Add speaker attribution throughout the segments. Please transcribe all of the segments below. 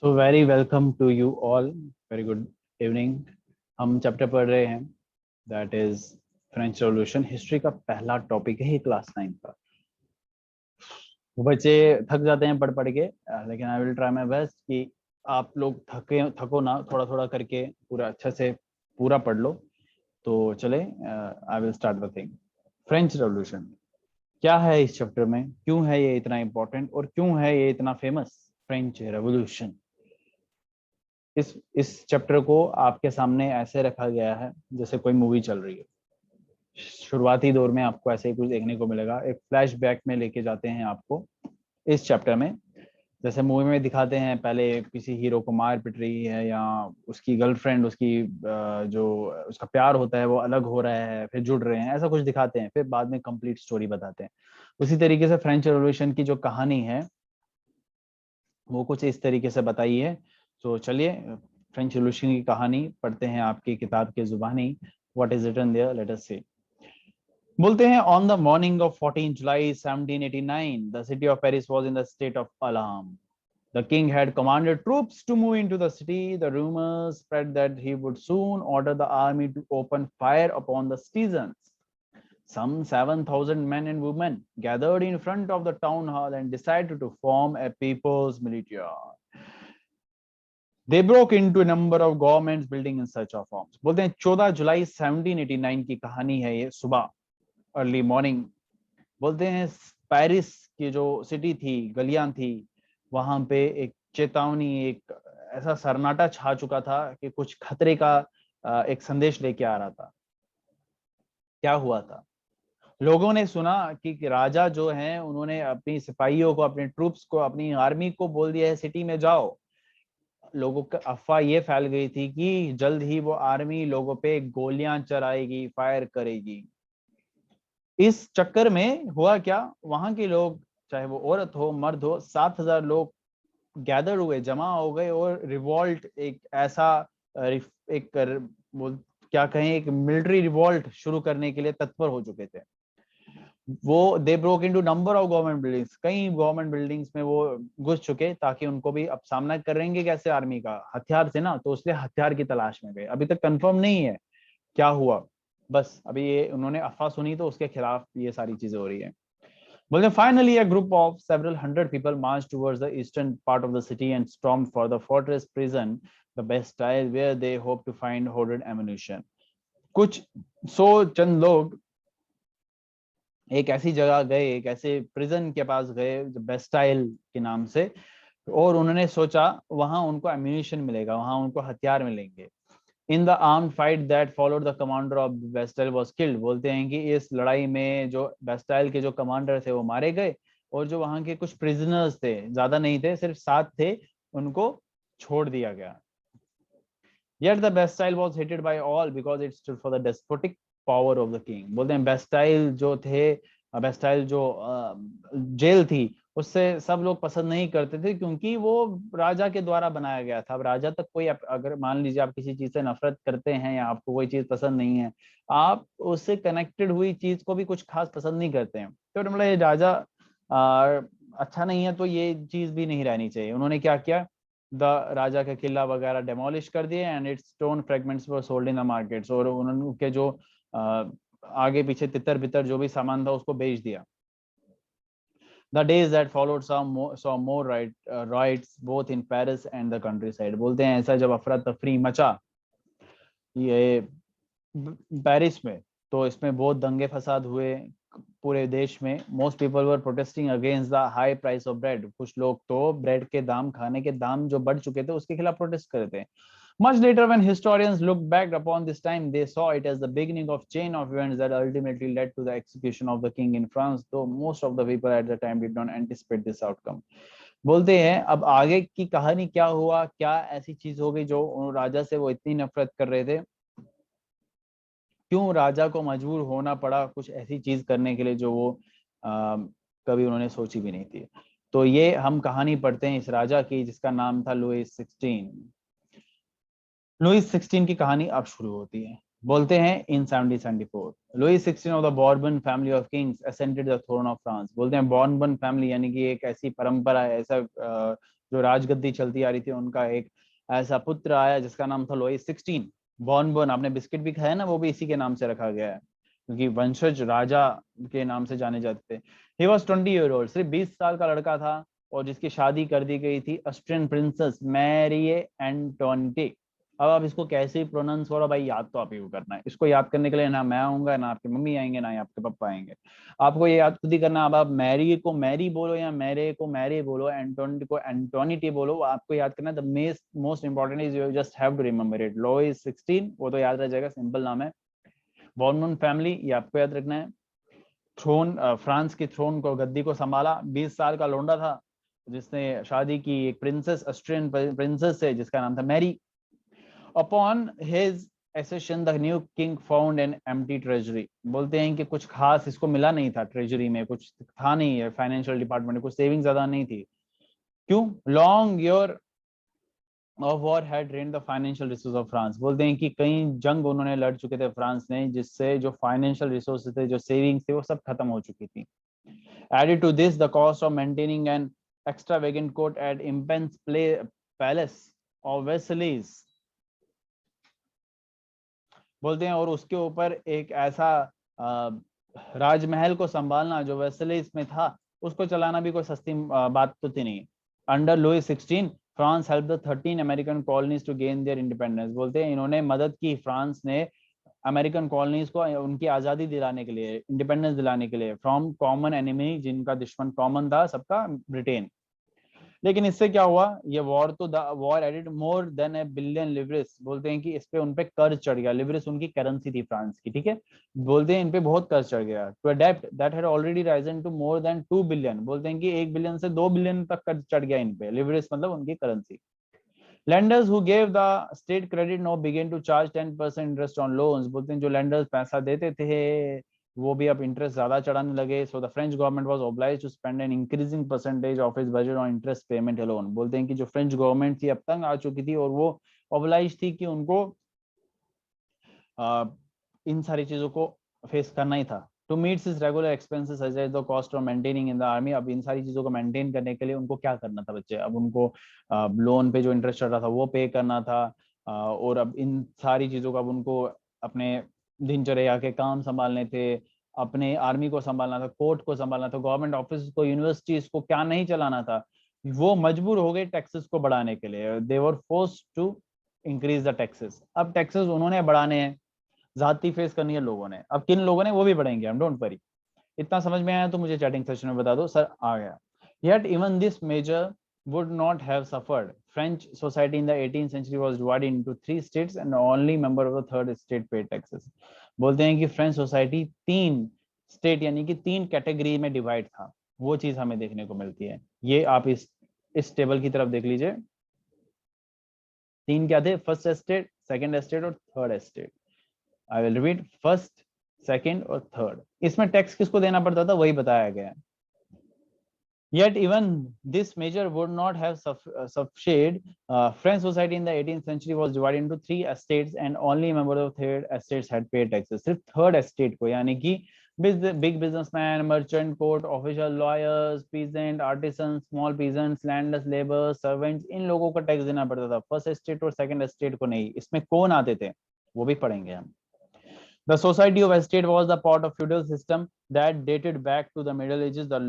Speaker 1: So very welcome to you all, very good evening. हम chapter पढ़ रहे हैं that is French revolution. History का पहला टॉपिक है क्लास 9 का। वो बच्चे थक जाते हैं पढ़ पढ़ के, लेकिन I will try my best कि आप लोग थको ना, थोड़ा थोड़ा करके पूरा अच्छे से पूरा पढ़ लो। तो चले, I will start the thing. French revolution क्या है इस चैप्टर में, क्यों है ये इतना इंपॉर्टेंट और क्यों है ये इतना फेमस? फ्रेंच रेवोल्यूशन, इस चैप्टर को आपके सामने ऐसे रखा गया है जैसे कोई मूवी चल रही है। शुरुआती दौर में आपको ऐसे ही कुछ देखने को मिलेगा, एक फ्लैशबैक में लेके जाते हैं आपको इस चैप्टर में। जैसे मूवी में दिखाते हैं, पहले किसी हीरो को मार पिट रही है या उसकी गर्लफ्रेंड, उसकी जो उसका प्यार होता है वो अलग हो रहा है, फिर जुड़ रहे हैं, ऐसा कुछ दिखाते हैं, फिर बाद में कंप्लीट स्टोरी बताते हैं। उसी तरीके से फ्रेंच रेवोल्यूशन की जो कहानी है वो कुछ इस तरीके से बताई है। तो चलिए फ्रेंच रेवोल्यूशन की कहानी पढ़ते हैं आपकी किताब के जुबानी। What is written there, let us see. बोलते हैं, on the morning of 14 July 1789 the city of Paris was in the state of alarm. The king had commanded troops to move into the city. The rumors spread that he would soon order the army to open fire upon the citizens. Some 7,000 men and women gathered in front of the town hall and decided to form a people's militia. They broke into a number of government buildings in search of arms. बोलते हैं 14 July 1789 की कहानी है ये, सुबह early morning. बोलते हैं Paris की जो सिटी थी, गलियां थी, वहां पे एक चेतावनी, एक ऐसा सन्नाटा छा चुका था कि कुछ खतरे का एक संदेश लेके आ रहा था। क्या हुआ था? लोगों ने सुना कि राजा जो हैं उन्होंने अपनी सिपाहियों को, अपने ट्रूप्स को, अपनी आर्मी को बोल दिया है सिटी में जाओ। लोगों का अफवाह ये फैल गई थी कि जल्द ही वो आर्मी लोगों पे गोलियां चलाएगी, फायर करेगी। इस चक्कर में हुआ क्या, वहां के लोग, चाहे वो औरत हो मर्द हो, 7,000 लोग गैदर हुए, जमा हो गए और रिवॉल्ट, एक ऐसा एक वो क्या कहें, एक मिलिट्री रिवॉल्ट शुरू करने के लिए तत्पर हो चुके थे। वो they broke into number of government buildings, कई गवर्नमेंट बिल्डिंग्स में वो घुस चुके, ताकि उनको भी अब सामना करेंगे कैसे आर्मी का, हथियार से ना, तो इसलिए हथियार की तलाश में गए। अभी तक कंफर्म नहीं है क्या हुआ, बस अभी ये उन्होंने अफवाह सुनी तो उसके खिलाफ ये सारी चीजें हो रही है। बोलते finally a group of several hundred people marched towards the eastern part of the city and stormed for the fortress prison, the Bastille, where they hoped to find hoarded ammunition. कुछ सौ चंद लोग एक ऐसी जगह गए, एक ऐसे प्रिजन के पास गए जो बेस्टाइल के नाम से, और उन्होंने सोचा वहां उनको एम्यूनिशन मिलेगा, वहां उनको हथियार मिलेंगे। In the armed fight that followed the commander of Bastille was killed. बोलते हैं कि इस लड़ाई में जो बेस्टाइल के जो कमांडर थे वो मारे गए, और जो वहां के कुछ प्रिजनर्स थे, ज्यादा नहीं थे, सिर्फ 7 थे, उनको छोड़ दिया गया। Yet the Bastille was hated by all because it stood for the despotic power of the king. बोलते हैं बेस्टाइल जो थे, बेस्टाइल जो जेल थी, उससे सब लोग पसंद नहीं करते थे, क्योंकि वो राजा के द्वारा बनाया गया था। अब राजा तक कोई, अगर मान लीजिए आप किसी चीज से नफरत करते हैं या आपको कोई चीज पसंद नहीं है, आप उससे कनेक्टेड हुई चीज को भी कुछ खास पसंद नहीं करते हैं, तो मतलब ये राजा अच्छा नहीं है, तो ये चीज भी नहीं रहनी चाहिए। उन्होंने क्या किया, द राजा का किला वगैरह डेमोलिश कर दिए, and it's stone fragments were sold in the markets, और उनके जो आगे पीछे तितर बितर जो भी सामान था उसको बेच दिया। The days that followed saw more riots both in Paris and the countryside. बोलते हैं ऐसा जब अफरा तफरी मचा ये पेरिस में, तो इसमें बहुत दंगे फसाद हुए पूरे देश में। Most people were protesting against the high price of bread. कुछ लोग तो ब्रेड के दाम, खाने के दाम जो बढ़ चुके थे, उसके खिलाफ प्रोटेस्ट कर रहे थे। Much later, when historians look back upon this time, they saw it as the beginning of chain of events that ultimately led to the execution of the king in France, though most of the people at the time did not anticipate this outcome. बोलते हैं अब आगे की कहानी क्या हुआ, क्या ऐसी चीज हो गई जो राजा से वो इतनी नफरत कर रहे थे, क्यों राजा को मजबूर होना पड़ा कुछ ऐसी चीज करने के लिए जो वो कभी उन्होंने सोची भी नहीं थी। तो ये हम कहानी पढ़ते हैं इस राजा की, जिसका नाम था लुईस 16। लुईस 16 की कहानी अब शुरू होती है। बोलते हैं in 1774 Louis 16 of the Bourbon family of kings ascended the throne of France. बोलते हैं बॉर्बन फैमिली यानी कि एक ऐसी परंपरा है, ऐसा जो राजगद्दी चलती आ रही थी, उनका एक ऐसा पुत्र आया जिसका नाम था लुई 16। बॉर्बन, आपने बिस्किट भी खाया ना, वो भी इसी के नाम से रखा गया है क्योंकि वंशज राजा के नाम से जाने जाते थे। ही वॉज 20 ईयर ओल्ड, सिर्फ 20 साल का लड़का था और जिसकी शादी कर दी गई थी ऑस्ट्रियन प्रिंसेस मैरिए एंटोनिटी। अब आप इसको कैसे प्रोनाउंस करो भाई, याद तो आप ही को करना है। इसको याद करने के लिए ना मैं आऊंगा, ना आपकी मम्मी आएंगे, ना ही आपके पापा आएंगे। आपको ये याद खुद ही करना। अब आप मैरी को मैरी बोलो या मैरे को मैरी बोलो, एंटोनी को एंटोनिटी बोलो, आपको याद करना है। The most important is you just have to remember it. Louis 16 वो तो याद रह जाएगा, सिंपल नाम है। बॉर्मन फैमिली ये आपको याद रखना है। थ्रोन, फ्रांस की थ्रोन को, गद्दी को संभाला। 20 साल का लौंडा था जिसने शादी की एक प्रिंसेस, ऑस्ट्रियन प्रिंसेस से जिसका नाम था Mary. Upon his accession the new king found an empty treasury। बोलते हैं कि कुछ खास इसको मिला नहीं था, ट्रेजरी में कुछ था नहीं है, फाइनेंशियल डिपार्टमेंट में कुछ सेविंग ज्यादा नहीं थी। क्यों? Long year of war had drained the financial resource of France. बोलते हैं कि कई जंग उन्होंने लड़ चुके थे फ्रांस ने, जिससे जो फाइनेंशियल रिसोर्सेज थे, जो सेविंग्स थे, वो सब खत्म हो चुकी थी। Added to this the cost of maintaining an extravagant court at immense palace of Versailles। बोलते हैं और उसके ऊपर एक ऐसा राजमहल को संभालना जो वेस्टलिस में था, उसको चलाना भी कोई सस्ती बात तो थी नहीं। Under Louis 16 France help the 13 American colonies to gain their independence. बोलते हैं इन्होंने मदद की फ्रांस ने अमेरिकन कॉलोनीज को उनकी आजादी दिलाने के लिए, इंडिपेंडेंस दिलाने के लिए, फ्रॉम कॉमन एनिमी, जिनका दुश्मन कॉमन था सबका, ब्रिटेन। लेकिन इससे क्या हुआ, ये वॉर तो वॉर एडिड मोर देन ए बिलियन लिवरेज। बोलते हैं कि इस पे उनपे कर्ज चढ़ गया। लिवरेज उनकी करेंसी थी फ्रांस की, ठीक है। बोलते हैं इन पे बहुत कर्ज चढ़ गया। टू डेब्ट that had already risen to more than 2 billion. बोलते हैं कि 1 बिलियन से 2 बिलियन तक कर्ज चढ़ गया इन पे। लिवरेज मतलब उनकी currency. Lenders who gave the state credit now began to charge 10% interest on loans। बोलते हैं जो lenders पैसा देते थे वो भी अब इंटरेस्ट ज्यादा चढ़ाने लगे। So the French government was obliged to spend an increasing percentage of its budget on interest payment alone। बोलते हैं कि जो फ्रेंच गवर्नमेंट थी अब तंग आ चुकी थी और वो ऑब्लाइज थी कि उनको इन सारी चीजों को फेस करना ही था। To meet his regular expenses such as the cost of maintaining in the army. अब इन सारी चीजों को मेंटेन करने के लिए उनको क्या करना था बच्चे, अब उनको लोन पे जो इंटरेस्ट चल रहा था वो पे करना था। और अब इन सारी चीजों का अब उनको अपने दिनचर्या के काम संभालने थे, अपने आर्मी को संभालना था, कोर्ट को संभालना था, गवर्नमेंट ऑफिस को, यूनिवर्सिटीज को क्या नहीं चलाना था। वो मजबूर हो गए टैक्सेस को बढ़ाने के लिए। They were forced to increase the taxes. अब टैक्सेस उन्होंने बढ़ाने हैं, ज्यादती फेस करनी है लोगों ने। अब किन लोगों ने, वो भी बढ़ेंगे हम, डोंट वरी। इतना समझ में आया तो मुझे चैटिंग सेशन में बता दो सर आ गया। Yet even this measure would not have suffered। French society in the 18th century was divided into 3 states and only member of the third state paid taxes। बोलते हैं कि फ्रेंच सोसाइटी 3 स्टेट यानी कि 3 category में divide था। वो चीज हमें देखने को मिलती है। ये आप इस टेबल की तरफ देख लीजिए। 3 क्या थे? फर्स्ट एस्टेट, सेकंड एस्टेट और third estate. I will repeat, first, second और थर्ड। इसमें टैक्स किसको देना पड़ता था वही बताया गया है। Yet even this measure would not have sufficed। French society in the 18th century was divided into 3 estates and only members of third estates had paid taxes। सिर्फ थर्ड एस्टेट को यानी कि big businessman, merchant, court official, lawyers, peasant, artisan, small peasants, landless labour, servants, इन लोगों को tax देना पड़ता था। फर्स्ट एस्टेट और सेकंड एस्टेट को नहीं। इसमें कौन आते थे वो भी पढ़ेंगे हम। The society of estate was the part of feudal system that dated back to the Middle Ages। The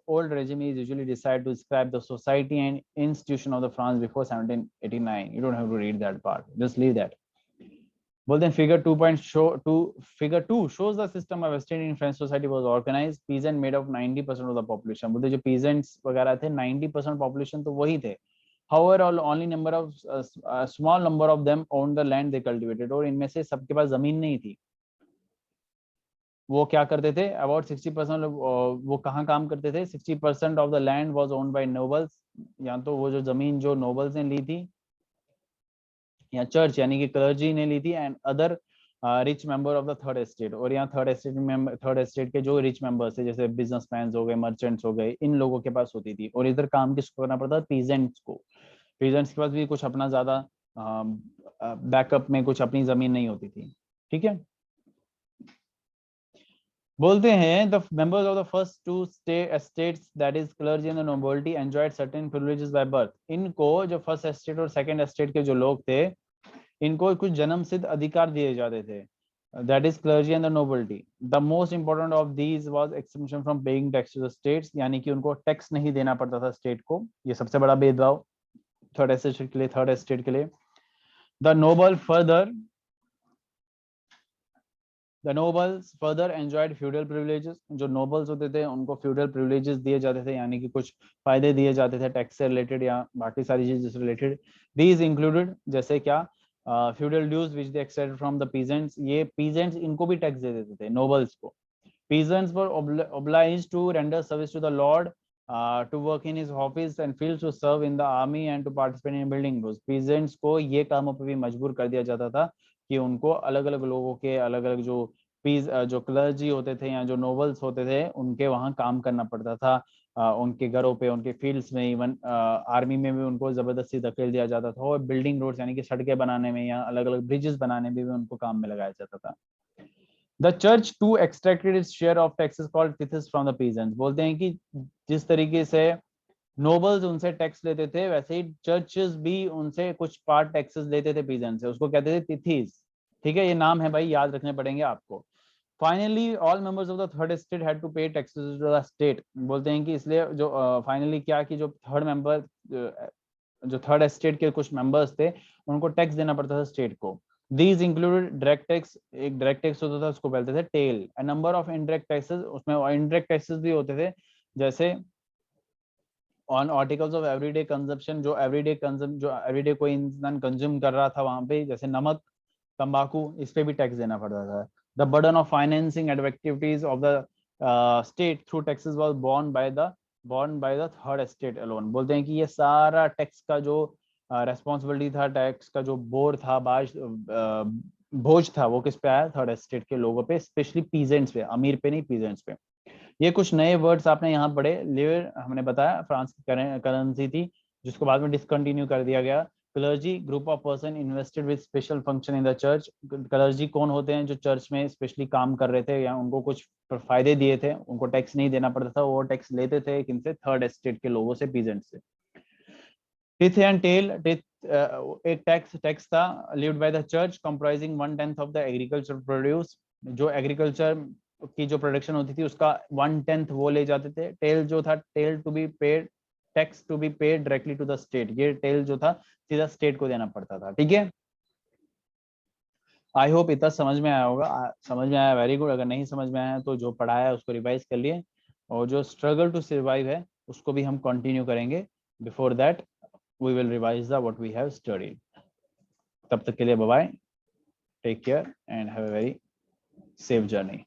Speaker 1: old regime is usually decided to scrap the society and institution of the France before 1789। You don't have to read that part, just leave that। बोलते हैं figure 2 shows the system of estate in French society was organized। Peasant made up 90% of the population। बोलते जो peasants वगैरह थे 90% population तो वही थे। However, only number of a small number of them owned the land they cultivated। और इनमें से सबके पास जमीन नहीं थी। वो क्या करते थे, अबाउट 60%। वो कहाँ काम करते थे? 60% of the land was owned by nobles. या तो वो जो जमीन जो नोबल्स ने ली थी या चर्च यानी कि क्लर्जी ने ली थी, and other rich member of the third estate. और यहाँ थर्ड एस्टेट के जो रिच मेंबर्स थे जैसे बिजनेसमैन हो गए, मर्चेंट्स हो गए, इन लोगों के पास होती थी। और इधर काम किसको करना पड़ता था? पीजेंट्स को। पीजेंट्स के पास भी कुछ अपना ज्यादा बैकअप में कुछ अपनी जमीन नहीं होती थी। ठीक है, बोलते हैं the members of the first two estates that is clergy and nobility enjoyed certain privileges by birth. इनको जो फर्स्ट एस्टेट और सेकंड एस्टेट के जो लोग थे, इनको कुछ जन्म सिद्ध अधिकार दिए जाते थे, that is clergy and the nobility. The most important of these was exemption from paying tax to the states, यानी कि उनको टैक्स नहीं देना पड़ता था स्टेट को। ये सबसे बड़ा भेदभाव थर्ड एस्टेट के लिए, थर्ड एस्टेट के लिए। The noble further The nobles further enjoyed feudal privileges। जो nobles होते थे उनको feudal privileges दिए जाते थे, यानी कि कुछ फायदे दिए जाते थे टैक्स से रिलेटेड या बाकी सारी चीज से रिलेटेड। These included, जैसे क्या, feudal dues which they extracted from the peasants। ये peasants इनको भी टैक्स दे देते थे nobles को। Peasants were obliged to render service to the lord, to work in his office and fields, to serve in the army and to participate in building roads। Peasants को ये कामों पर भी मजबूर कर दिया जाता था कि उनको अलग अलग लोगों के अलग अलग जो क्लर्जी होते थे या जो नोबल्स होते थे उनके वहां काम करना पड़ता था, उनके घरों पे, उनके फील्ड्स में, इवन आर्मी में भी उनको जबरदस्ती धकेल दिया जाता था, और बिल्डिंग रोड्स यानी कि सड़कें बनाने में या अलग अलग ब्रिजेस बनाने में भी उनको काम में लगाया जाता था। The church to extracted its share of taxes called tithes from the peasants. बोलते हैं कि जिस तरीके से नोबल्स उनसे टैक्स लेते थे, वैसे ही चर्चेस भी उनसे कुछ पार्ट टैक्सेस लेते थे पीजेंट से, उसको कहते थे तिथीज। ठीक है, ये नाम है भाई, याद रखने पड़ेंगे आपको। Finally all members of the third estate had to pay taxes to the state. बोलते हैं कि इसलिए जो फाइनली क्या कि जो थर्ड एस्टेट के कुछ मेंबर्स थे उनको टैक्स देना पड़ता था स्टेट को। दीज इंक्लूडेड डायरेक्ट टैक्स, एक डायरेक्ट टैक्स होता था उसको बोलते थे taille, a number of indirect taxes, उसमें इनडायरेक्ट टैक्सेस भी होते थे, जैसे on articles of everyday consumption, जो एवरीडे कोई इंसान कंज्यूम कर रहा था वहां पे, जैसे नमक, तंबाकू, इस पे भी टैक्स देना पड़ता था। The burden of financing activities of the state through taxes was borne by the third estate alone. बोलते हैं कि ये सारा टैक्स का जो रेस्पॉन्सिबिलिटी था, टैक्स का जो बोर था, बोझ था, वो किस पे आया? थर्ड एस्टेट के लोगों पे, स्पेशली पीजेंट्स पे, अमीर पे नहीं, पीजेंट्स पे। ये कुछ नए वर्ड्स आपने यहाँ पढ़े। लिवर हमने बताया फ्रांस की करेंसी थी, जिसको बाद में डिसकंटिन्यू कर दिया गया। Clergy, group of person invested with special function in the church. Clergy कौन होते हैं? जो चर्च में स्पेशली काम कर रहे थे या उनको कुछ फायदे दिए थे, उनको टैक्स नहीं देना पड़ता था, वो टैक्स लेते थे किनसे? थर्ड एस्टेट के लोगों से, पीजेंट से। टिथ एंड टेल, एक टैक्स था lived by the church, comprising 1/10 of the agriculture produce. जो एग्रीकल्चर की जो प्रोडक्शन होती थी उसका 1/10 वो ले जाते थे। टेल जो था, taille to be paid, tax to be paid directly to the state. ये टेल जो था सीधा स्टेट को देना पड़ता था। ठीक है, आई होप इतना समझ में आया होगा। समझ में आया, वेरी गुड। अगर नहीं समझ में आया तो जो पढ़ाया है उसको रिवाइज कर लिए, और जो स्ट्रगल टू सर्वाइव है उसको भी हम कंटिन्यू करेंगे। Before that we will revise the what we have studied. तब तक के लिए bye bye, take care and have a very safe journey.